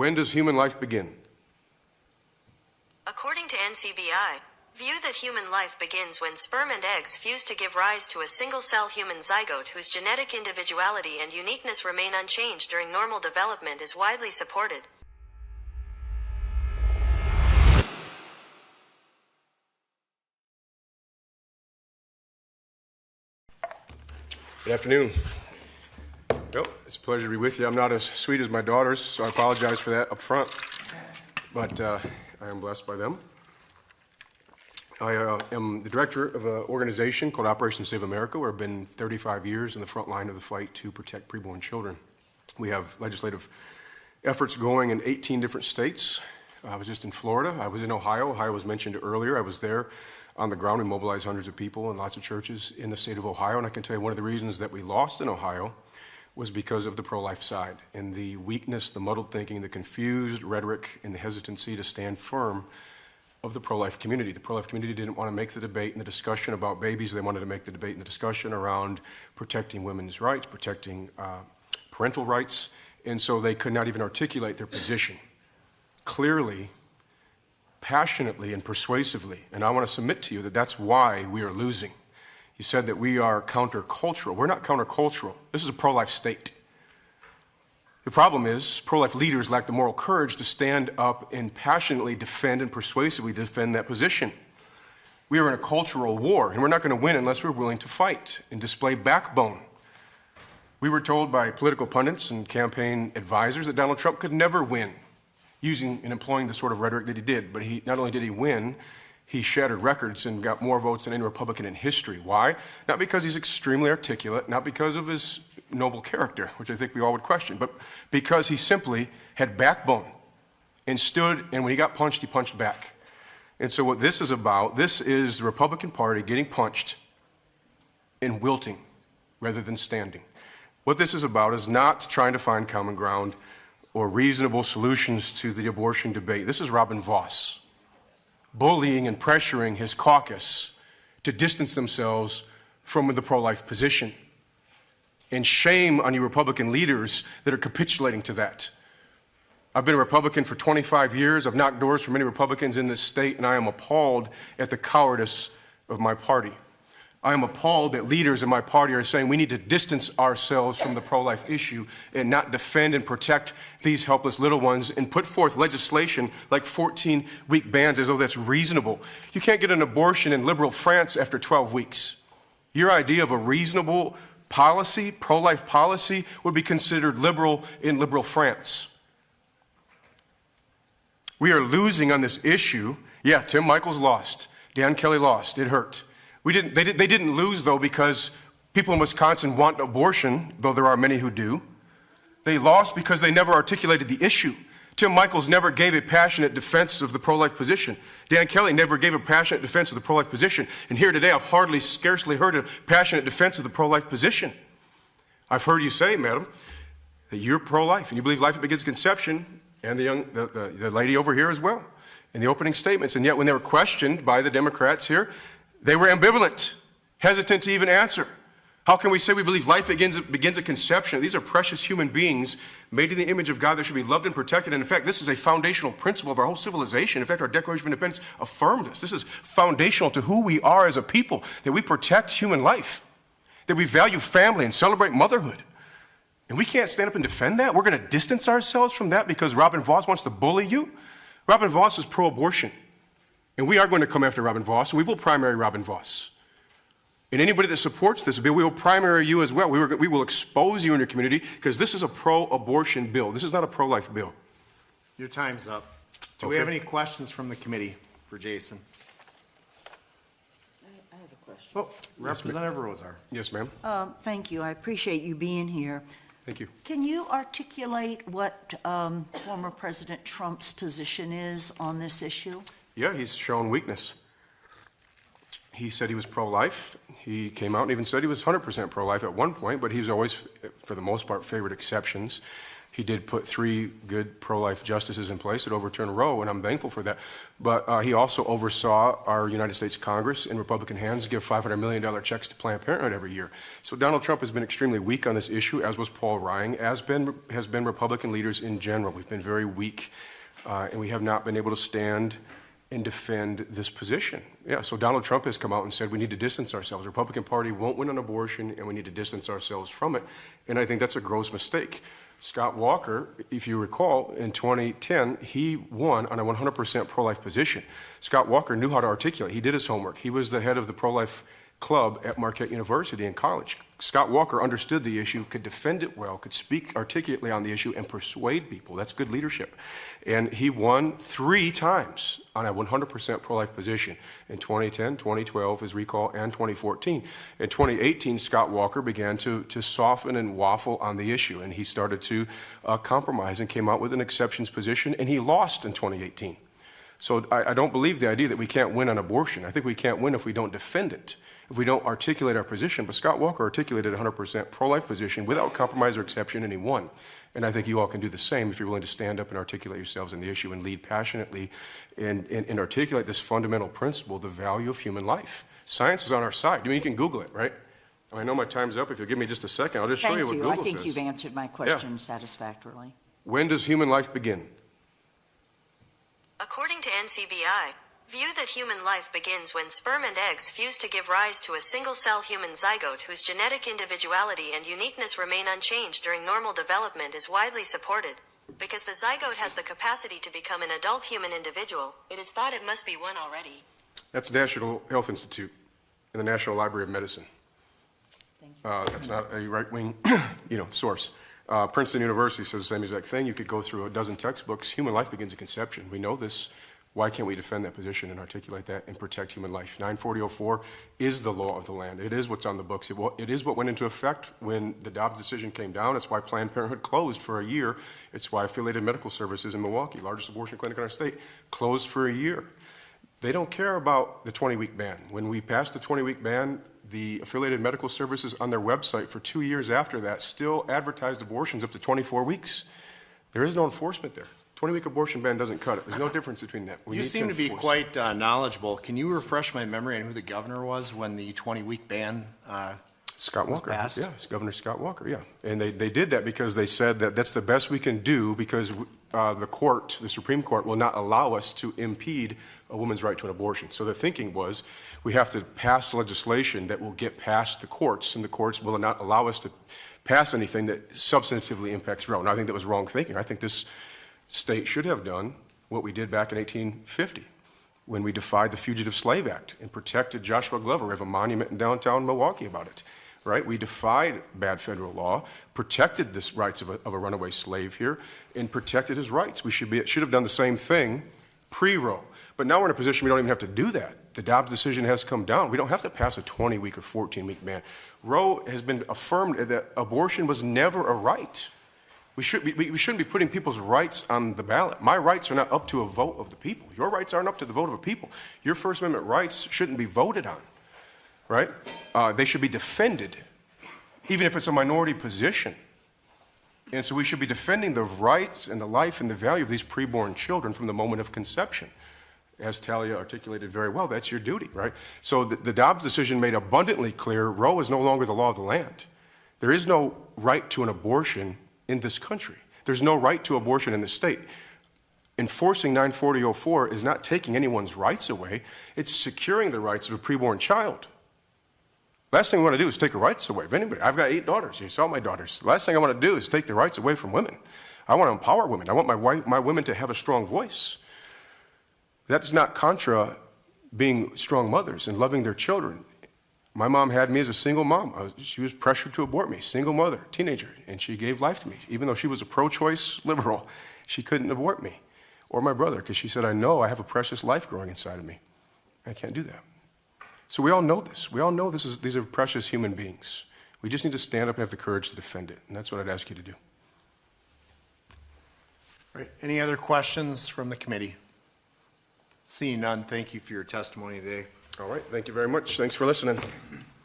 When does human life begin? According to NCBI, view that human life begins when sperm and eggs fuse to give rise to a single-cell human zygote whose genetic individuality and uniqueness remain unchanged during normal development is widely supported. Good afternoon. Well, it's a pleasure to be with you. I'm not as sweet as my daughters, so I apologize for that up front, but I am blessed by them. I am the director of an organization called Operation Save America, where I've been 35 years in the front line of the fight to protect preborn children. We have legislative efforts going in 18 different states. I was just in Florida. I was in Ohio. Ohio was mentioned earlier. I was there on the ground. We mobilized hundreds of people and lots of churches in the state of Ohio, and I can tell you one of the reasons that we lost in Ohio was because of the pro-life side and the weakness, the muddled thinking, the confused rhetoric, and the hesitancy to stand firm of the pro-life community. The pro-life community didn't want to make the debate and the discussion about babies. They wanted to make the debate and the discussion around protecting women's rights, protecting parental rights, and so they could not even articulate their position clearly, passionately, and persuasively. And I want to submit to you that that's why we are losing. He said that we are countercultural. We're not countercultural. This is a pro-life state. The problem is pro-life leaders lack the moral courage to stand up and passionately defend and persuasively defend that position. We are in a cultural war, and we're not going to win unless we're willing to fight and display backbone. We were told by political pundits and campaign advisors that Donald Trump could never win using and employing the sort of rhetoric that he did. But not only did he win, he shattered records and got more votes than any Republican in history. Why? Not because he's extremely articulate, not because of his noble character, which I think we all would question, but because he simply had backbone and stood, and when he got punched, he punched back. And so what this is about, this is the Republican Party getting punched and wilting rather than standing. What this is about is not trying to find common ground or reasonable solutions to the abortion debate. This is Robin Vos bullying and pressuring his caucus to distance themselves from the pro-life position. And shame on you Republican leaders that are capitulating to that. I've been a Republican for 25 years. I've knocked doors for many Republicans in this state, and I am appalled at the cowardice of my party. I am appalled that leaders in my party are saying we need to distance ourselves from the pro-life issue and not defend and protect these helpless little ones and put forth legislation like 14-week bans as though that's reasonable. You can't get an abortion in liberal France after 12 weeks. Your idea of a reasonable policy, pro-life policy, would be considered liberal in liberal France. We are losing on this issue. Yeah, Tim Michaels lost. Dan Kelly lost. It hurt. They didn't lose, though, because people in Wisconsin want abortion, though there are many who do. They lost because they never articulated the issue. Tim Michaels never gave a passionate defense of the pro-life position. Dan Kelly never gave a passionate defense of the pro-life position. And here today, I've scarcely heard a passionate defense of the pro-life position. I've heard you say, madam, that you're pro-life and you believe life begins at conception, and the lady over here as well, in the opening statements. And yet when they were questioned by the Democrats here, they were ambivalent, hesitant to even answer. How can we say we believe life begins at conception? These are precious human beings made in the image of God that should be loved and protected. And in fact, this is a foundational principle of our whole civilization. In fact, our Declaration of Independence affirmed this. This is foundational to who we are as a people, that we protect human life, that we value family and celebrate motherhood. And we can't stand up and defend that? We're going to distance ourselves from that because Robin Vos wants to bully you? Robin Vos is pro-abortion. And we are going to come after Robin Vos, and we will primary Robin Vos. And anybody that supports this bill, we will primary you as well. We will expose you in your community because this is a pro-abortion bill. This is not a pro-life bill. Your time's up. Do we have any questions from the committee for Jason? I have a question. Oh, Representative Rosar. Yes, ma'am. Thank you. I appreciate you being here. Thank you. Can you articulate what former President Trump's position is on this issue? Yeah, he's shown weakness. He said he was pro-life. He came out and even said he was 100% pro-life at one point, but he was always, for the most part, favored exceptions. He did put 3 good pro-life justices in place that overturned Roe, and I'm thankful for that. But he also oversaw our United States Congress in Republican hands give $500 million checks to Planned Parenthood every year. So Donald Trump has been extremely weak on this issue, as was Paul Ryan, has been Republican leaders in general. We've been very weak, and we have not been able to stand and defend this position. Yeah, so Donald Trump has come out and said we need to distance ourselves. The Republican Party won't win on abortion, and we need to distance ourselves from it. And I think that's a gross mistake. Scott Walker, if you recall, in 2010, he won on a 100% pro-life position. Scott Walker knew how to articulate. He did his homework. He was the head of the pro-life club at Marquette University in college. Scott Walker understood the issue, could defend it well, could speak articulately on the issue and persuade people. That's good leadership. And he won 3 times on a 100% pro-life position in 2010, 2012, his recall, and 2014. In 2018, Scott Walker began to soften and waffle on the issue, and he started to compromise and came out with an exceptions position, and he lost in 2018. So I don't believe the idea that we can't win on abortion. I think we can't win if we don't defend it, if we don't articulate our position. But Scott Walker articulated a 100% pro-life position without compromise or exception, and he won. And I think you all can do the same if you're willing to stand up and articulate yourselves on the issue and lead passionately and articulate this fundamental principle, the value of human life. Science is on our side. I mean, you can Google it, right? I know my time's up. If you'll give me just a second, I'll just show you what Google says. I think you've answered my question satisfactorily. When does human life begin? According to NCBI, view that human life begins when sperm and eggs fuse to give rise to a single-cell human zygote whose genetic individuality and uniqueness remain unchanged during normal development is widely supported. Because the zygote has the capacity to become an adult human individual, it is thought it must be one already. That's National Health Institute in the National Library of Medicine. That's not a right-wing, source. Princeton University says the same exact thing. You could go through a dozen textbooks. Human life begins at conception. We know this. Why can't we defend that position and articulate that and protect human life? 940-04 is the law of the land. It is what's on the books. It is what went into effect when the Dobbs decision came down. It's why Planned Parenthood closed for a year. It's why Affiliated Medical Services in Milwaukee, largest abortion clinic in our state, closed for a year. They don't care about the 20-week ban. When we passed the 20-week ban, the Affiliated Medical Services on their website for 2 years after that still advertised abortions up to 24 weeks. There is no enforcement there. 20-week abortion ban doesn't cut it. There's no difference between that. You seem to be quite knowledgeable. Can you refresh my memory on who the governor was when the 20-week ban Scott was Walker. passed? Yeah, it's Governor Scott Walker, yeah. And they did that because they said that that's the best we can do because the Supreme Court will not allow us to impede a woman's right to an abortion. So the thinking was we have to pass legislation that will get past the courts, and the courts will not allow us to pass anything that substantively impacts Roe. And I think that was wrong thinking. I think this state should have done what we did back in 1850 when we defied the Fugitive Slave Act and protected Joshua Glover. We have a monument in downtown Milwaukee about it, right? We defied bad federal law, protected the rights of a runaway slave here, and protected his rights. We should have done the same thing pre-Roe. But now we're in a position we don't even have to do that. The Dobbs decision has come down. We don't have to pass a 20-week or 14-week ban. Roe has been affirmed that abortion was never a right. We shouldn't be putting people's rights on the ballot. My rights are not up to a vote of the people. Your rights aren't up to the vote of the people. Your First Amendment rights shouldn't be voted on, right? They should be defended, even if it's a minority position. And so we should be defending the rights and the life and the value of these preborn children from the moment of conception. As Talia articulated very well, that's your duty, right? So the Dobbs decision made abundantly clear Roe is no longer the law of the land. There is no right to an abortion in this country. There's no right to abortion in the state. Enforcing 940-04 is not taking anyone's rights away. It's securing the rights of a preborn child. Last thing we want to do is take the rights away of anybody. I've got 8 daughters. You saw my daughters. The last thing I want to do is take the rights away from women. I want to empower women. I want my women to have a strong voice. That's not contra being strong mothers and loving their children. My mom had me as a single mom. She was pressured to abort me, single mother, teenager, and she gave life to me. Even though she was a pro-choice liberal, she couldn't abort me or my brother because she said, I know I have a precious life growing inside of me. I can't do that. So we all know this. We all know these are precious human beings. We just need to stand up and have the courage to defend it, and that's what I'd ask you to do. Right. Any other questions from the committee? Seeing none, thank you for your testimony today. All right. Thank you very much. Thanks for listening.